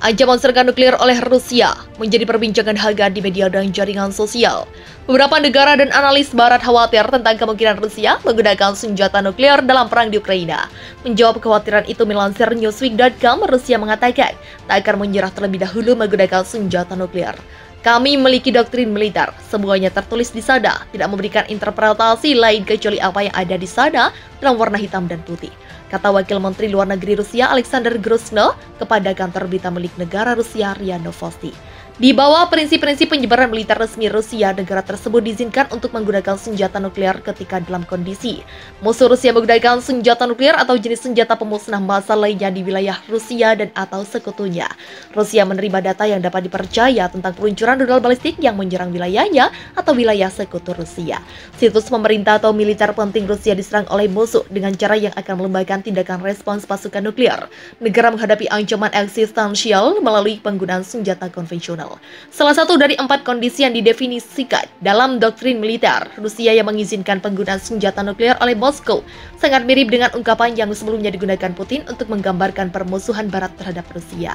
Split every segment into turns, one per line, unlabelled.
Ancaman serangan nuklir oleh Rusia menjadi perbincangan hangat di media dan jaringan sosial. Beberapa negara dan analis barat khawatir tentang kemungkinan Rusia menggunakan senjata nuklir dalam perang di Ukraina. Menjawab kekhawatiran itu melansir Newsweek.com, Rusia mengatakan tak akan menyerah terlebih dahulu menggunakan senjata nuklir. Kami memiliki doktrin militer, semuanya tertulis di sana, tidak memberikan interpretasi lain kecuali apa yang ada di sana dalam warna hitam dan putih, kata Wakil Menteri Luar Negeri Rusia Alexander Grozny kepada kantor berita milik negara Rusia RIA Novosti. Di bawah prinsip-prinsip penyebaran militer resmi Rusia, negara tersebut diizinkan untuk menggunakan senjata nuklir ketika dalam kondisi musuh Rusia menggunakan senjata nuklir atau jenis senjata pemusnah massal lainnya di wilayah Rusia dan atau sekutunya. Rusia menerima data yang dapat dipercaya tentang peluncuran rudal balistik yang menyerang wilayahnya atau wilayah sekutu Rusia. Situs pemerintah atau militer penting Rusia diserang oleh musuh dengan cara yang akan melembagakan tindakan respons pasukan nuklir. Negara menghadapi ancaman eksistensial melalui penggunaan senjata konvensional. Salah satu dari 4 kondisi yang didefinisikan dalam doktrin militer Rusia yang mengizinkan penggunaan senjata nuklir oleh Moskow sangat mirip dengan ungkapan yang sebelumnya digunakan Putin untuk menggambarkan permusuhan Barat terhadap Rusia.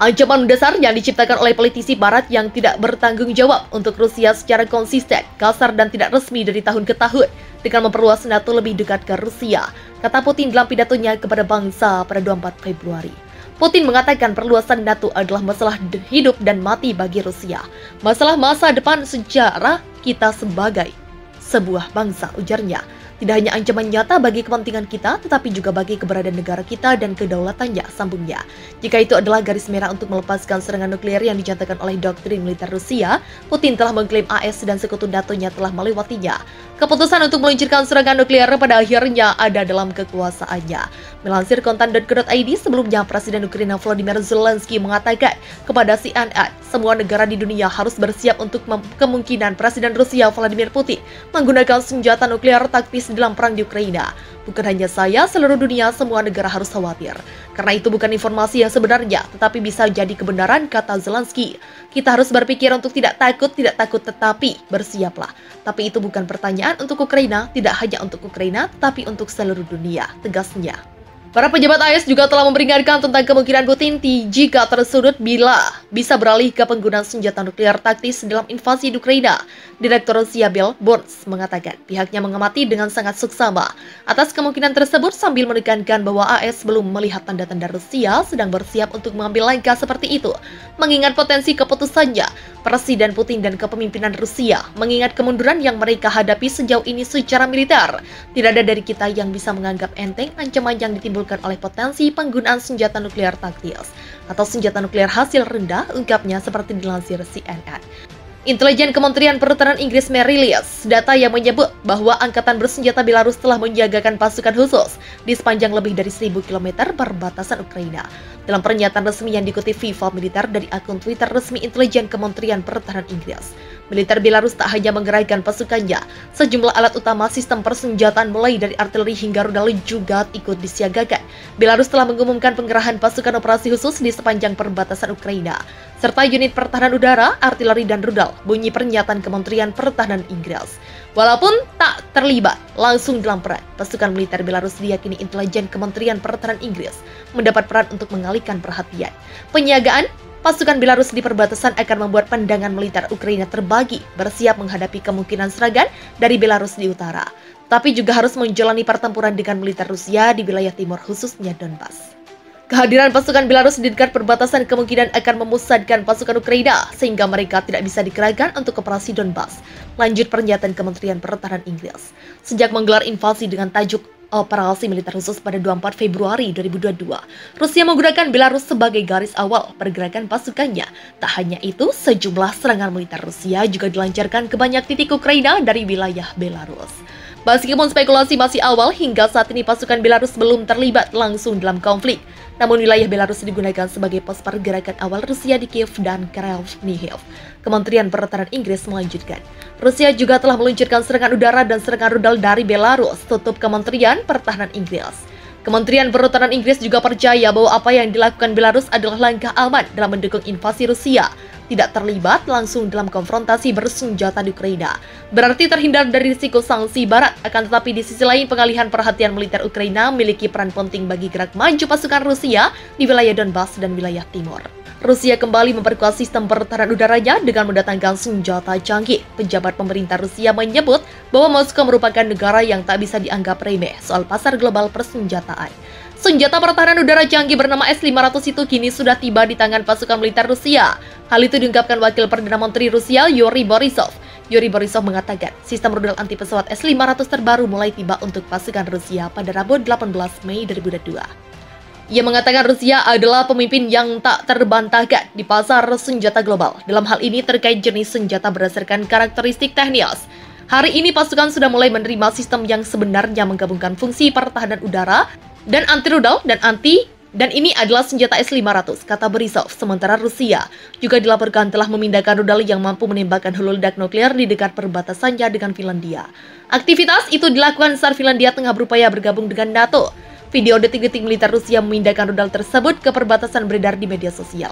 Ancaman mendasar yang diciptakan oleh politisi Barat yang tidak bertanggung jawab untuk Rusia secara konsisten, kasar dan tidak resmi dari tahun ke tahun dengan memperluas NATO lebih dekat ke Rusia, kata Putin dalam pidatonya kepada bangsa pada 24 Februari. Putin mengatakan perluasan NATO adalah masalah hidup dan mati bagi Rusia. Masalah masa depan sejarah kita sebagai sebuah bangsa, ujarnya. Tidak hanya ancaman nyata bagi kepentingan kita, tetapi juga bagi keberadaan negara kita dan kedaulatannya, sambungnya. Jika itu adalah garis merah untuk melepaskan serangan nuklir yang dinyatakan oleh doktrin militer Rusia, Putin telah mengklaim AS dan sekutu NATO-nya telah melewatinya. Keputusan untuk meluncurkan serangan nuklir pada akhirnya ada dalam kekuasaannya. Melansir kontan.co.id, sebelumnya Presiden Ukraina Volodymyr Zelensky mengatakan kepada CNN, semua negara di dunia harus bersiap untuk kemungkinan Presiden Rusia Vladimir Putin menggunakan senjata nuklir taktis dalam perang di Ukraina. Bukan hanya saya, seluruh dunia, semua negara harus khawatir. Karena itu bukan informasi yang sebenarnya, tetapi bisa jadi kebenaran, kata Zelensky. Kita harus berpikir untuk tidak takut, tetapi bersiaplah. Tapi itu bukan pertanyaan untuk Ukraina, tidak hanya untuk Ukraina, tapi untuk seluruh dunia, tegasnya. Para pejabat AS juga telah memperingatkan tentang kemungkinan Putin jika tersudut bila bisa beralih ke penggunaan senjata nuklir taktis dalam invasi di Ukraina. Direktur Rusia Bill Burns mengatakan pihaknya mengamati dengan sangat seksama atas kemungkinan tersebut sambil menekankan bahwa AS belum melihat tanda-tanda Rusia sedang bersiap untuk mengambil langkah seperti itu. Mengingat potensi keputusannya, Presiden Putin dan kepemimpinan Rusia mengingat kemunduran yang mereka hadapi sejauh ini secara militer. Tidak ada dari kita yang bisa menganggap enteng ancaman yang ditimbulkan oleh potensi penggunaan senjata nuklir taktis atau senjata nuklir hasil rendah, ungkapnya seperti dilansir CNN. Intelijen Kementerian Pertahanan Inggris merilis data yang menyebut bahwa Angkatan Bersenjata Belarus telah menyiagakan pasukan khusus di sepanjang lebih dari 1.000 km perbatasan Ukraina. Dalam pernyataan resmi yang dikutip FIFA Militer dari akun Twitter resmi Intelijen Kementerian Pertahanan Inggris, militer Belarus tak hanya menggerakkan pasukannya, sejumlah alat utama sistem persenjataan mulai dari artileri hingga rudal juga ikut disiagakan. Belarus telah mengumumkan pengerahan pasukan operasi khusus di sepanjang perbatasan Ukraina, serta unit pertahanan udara, artileri dan rudal, bunyi pernyataan Kementerian Pertahanan Inggris. Walaupun tak terlibat langsung dalam perang, pasukan militer Belarus diyakini intelijen Kementerian Pertahanan Inggris mendapat peran untuk mengalihkan perhatian. Penyiagaan pasukan Belarus di perbatasan akan membuat pandangan militer Ukraina terbagi, bersiap menghadapi kemungkinan serangan dari Belarus di utara, tapi juga harus menjalani pertempuran dengan militer Rusia di wilayah timur, khususnya Donbas. Kehadiran pasukan Belarus di dekat perbatasan kemungkinan akan memusatkan pasukan Ukraina sehingga mereka tidak bisa dikerahkan untuk operasi Donbas. Lanjut pernyataan Kementerian Pertahanan Inggris. Sejak menggelar invasi dengan tajuk Operasi Militer Khusus pada 24 Februari 2022, Rusia menggunakan Belarus sebagai garis awal pergerakan pasukannya. Tak hanya itu, sejumlah serangan militer Rusia juga dilancarkan ke banyak titik Ukraina dari wilayah Belarus. Meskipun spekulasi masih awal, hingga saat ini pasukan Belarus belum terlibat langsung dalam konflik. Namun wilayah Belarus digunakan sebagai pos pergerakan awal Rusia di Kiev dan Chernihiv. Kementerian Pertahanan Inggris melanjutkan, Rusia juga telah meluncurkan serangan udara dan serangan rudal dari Belarus, tutup Kementerian Pertahanan Inggris. Kementerian Pertahanan Inggris juga percaya bahwa apa yang dilakukan Belarus adalah langkah aman dalam mendukung invasi Rusia. tidak terlibat langsung dalam konfrontasi bersenjata di Ukraina. Berarti terhindar dari risiko sanksi Barat, akan tetapi di sisi lain pengalihan perhatian militer Ukraina memiliki peran penting bagi gerak maju pasukan Rusia di wilayah Donbas dan wilayah timur. Rusia kembali memperkuat sistem pertahanan udaranya dengan mendatangkan senjata canggih. Pejabat pemerintah Rusia menyebut bahwa Moskow merupakan negara yang tak bisa dianggap remeh soal pasar global persenjataan. Senjata pertahanan udara canggih bernama S-500 itu kini sudah tiba di tangan pasukan militer Rusia. Hal itu diungkapkan Wakil Perdana Menteri Rusia Yuri Borisov. Yuri Borisov mengatakan, sistem rudal anti pesawat S-500 terbaru mulai tiba untuk pasukan Rusia pada Rabu 18 Mei 2022. Ia mengatakan Rusia adalah pemimpin yang tak terbantahkan di pasar senjata global. Dalam hal ini terkait jenis senjata berdasarkan karakteristik teknis. Hari ini pasukan sudah mulai menerima sistem yang sebenarnya menggabungkan fungsi pertahanan udara dan anti-rudal dan ini adalah senjata S-500, kata Borisov. Sementara Rusia juga dilaporkan telah memindahkan rudal yang mampu menembakkan hulu ledak nuklir di dekat perbatasannya dengan Finlandia. Aktivitas itu dilakukan saat Finlandia tengah berupaya bergabung dengan NATO. Video detik-detik militer Rusia memindahkan rudal tersebut ke perbatasan beredar di media sosial.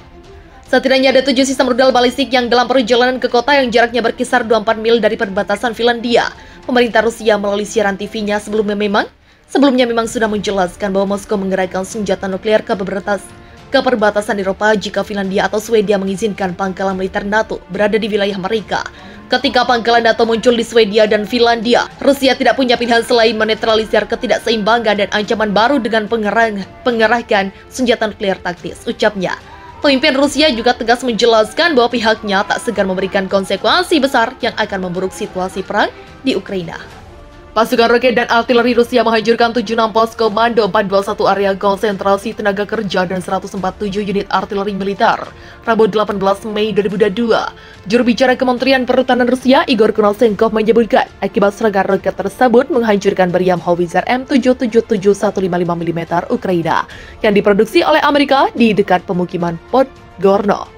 Setidaknya ada 7 sistem rudal balistik yang dalam perjalanan ke kota yang jaraknya berkisar 24 mil dari perbatasan Finlandia. Pemerintah Rusia melalui siaran TV-nya sebelumnya memang sudah menjelaskan bahwa Moskow menggerakkan senjata nuklir ke perbatasan Eropa jika Finlandia atau Swedia mengizinkan pangkalan militer NATO berada di wilayah mereka. Ketika pangkalan NATO muncul di Swedia dan Finlandia, Rusia tidak punya pilihan selain menetralisir ketidakseimbangan dan ancaman baru dengan pengerahkan senjata nuklir taktis, ucapnya. Pemimpin Rusia juga tegas menjelaskan bahwa pihaknya tak segan memberikan konsekuensi besar yang akan memburuk situasi perang di Ukraina. Pasukan roket dan artileri Rusia menghancurkan 76 pos komando, 421 area konsentrasi tenaga kerja, dan 147 unit artileri militer. Rabu 18 Mei 2022, juru bicara Kementerian Pertahanan Rusia, Igor Konashenkov, menyebutkan akibat serangan roket tersebut menghancurkan meriam howitzer M777 155 mm Ukraina yang diproduksi oleh Amerika di dekat pemukiman Podgorno.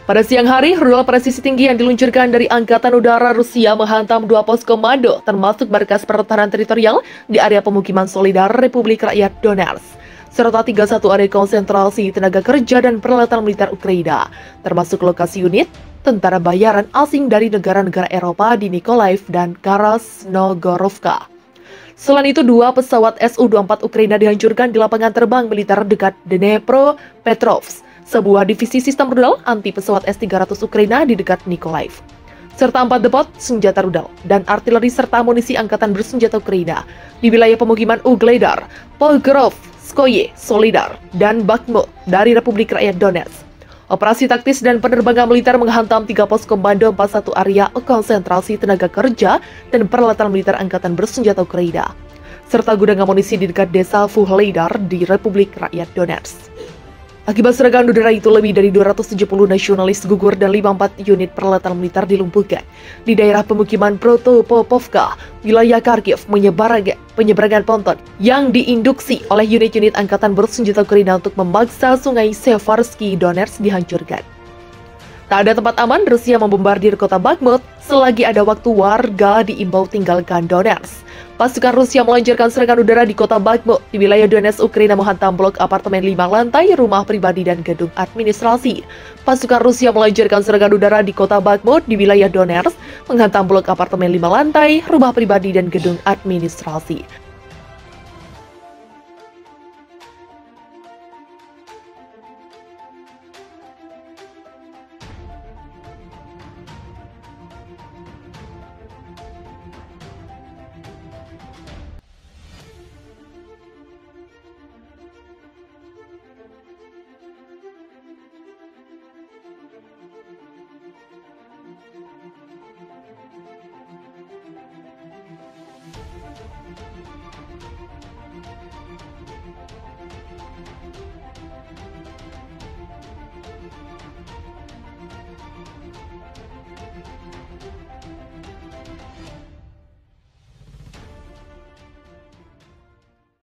Pada siang hari, rudal presisi tinggi yang diluncurkan dari Angkatan Udara Rusia menghantam 2 pos komando, termasuk markas pertahanan teritorial di area pemukiman Solidar Republik Rakyat Donetsk, serta 31 area konsentrasi tenaga kerja dan peralatan militer Ukraina, termasuk lokasi unit tentara bayaran asing dari negara-negara Eropa di Mykolaiv dan Krasnogorovka. Selain itu, 2 pesawat Su-24 Ukraina dihancurkan di lapangan terbang militer dekat Dnepropetrovsk, sebuah divisi sistem rudal anti pesawat S-300 Ukraina di dekat Mykolaiv, serta 4 depot senjata rudal dan artileri serta amunisi angkatan bersenjata Ukraina di wilayah pemukiman Ugledar, Pokrovskoye, Solidar, dan Bakhmut dari Republik Rakyat Donetsk. Operasi taktis dan penerbangan militer menghantam 3 pos komando, 41 area konsentrasi tenaga kerja dan peralatan militer angkatan bersenjata Ukraina, serta gudang amunisi di dekat desa Vuhledar di Republik Rakyat Donetsk. Akibat serangan udara itu, lebih dari 270 nasionalis gugur dan 54 unit peralatan militer dilumpuhkan di daerah pemukiman Protopopovka, wilayah Kharkiv. Penyeberangan ponton yang diinduksi oleh unit-unit angkatan bersenjata Ukraina untuk memaksa sungai Seversky Donetsk dihancurkan. Tak ada tempat aman, Rusia membombardir kota Bakhmut selagi ada waktu. Warga diimbau tinggalkan Donetsk. Pasukan Rusia melancarkan serangan udara di kota Bakhmut di wilayah Donetsk. Ukraina menghantam blok apartemen 5 lantai, rumah pribadi, dan gedung administrasi. Pasukan Rusia melancarkan serangan udara di kota Bakhmut di wilayah Donetsk, menghantam blok apartemen 5 lantai, rumah pribadi, dan gedung administrasi.